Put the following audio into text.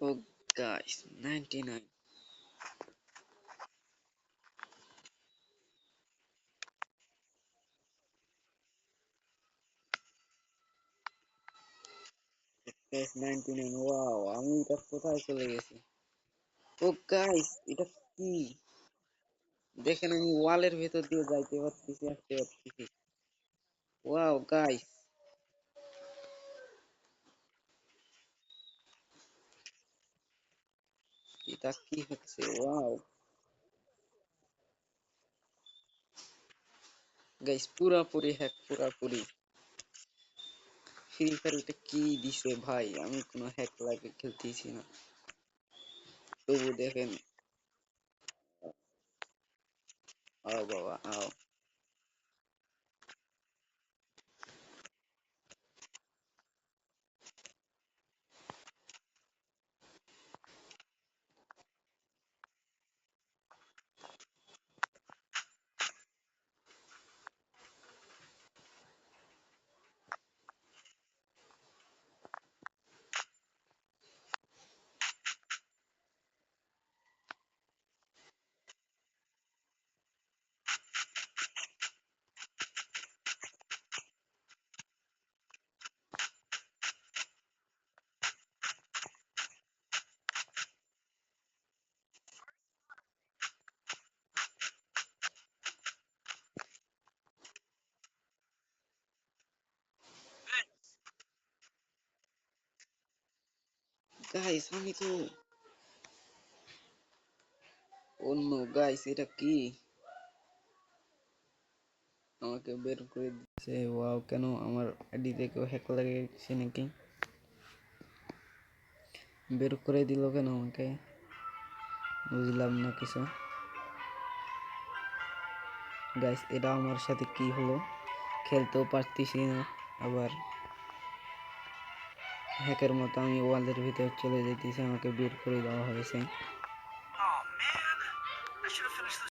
Oh guys, 99. Guys, 99. Wow, আমি এটা কোথায় চলে গেছি? ও গাইস, এটা কি? দেখেন আমি ওয়ালের ভেতর দিয়ে যাইতে পারতেছি, আসতে পারতেছি। ওয়াও গাইস, এটা কি হচ্ছে? ওয়াও গাইস, পুরাপুরি হ্যাক, পুরাপুরি। ফ্রি ফায়ার এটা কি দিছে ভাই? আমি কোনো হ্যাক লাগে খেলতেছি না, তবু দেখেন। আও বাবা আও। গাইস আমি তো অন্য। গাইস এটা কি? আমাকে বের করে দিচ্ছে। ওয়াও, কেন আমার আইডিতে কেউ হ্যাক লাগিয়েছে নাকি? বের করে দিল কেন আমাকে? বুঝলাম না কিছু। গাইস এটা আমার সাথে কি হলো? খেলতেও পারতেছি না, আবার হ্যাকের মতো আমি ওয়ালের ভিতরে চলে যেতেছি, আমাকে বের করে দেওয়া হয়েছে।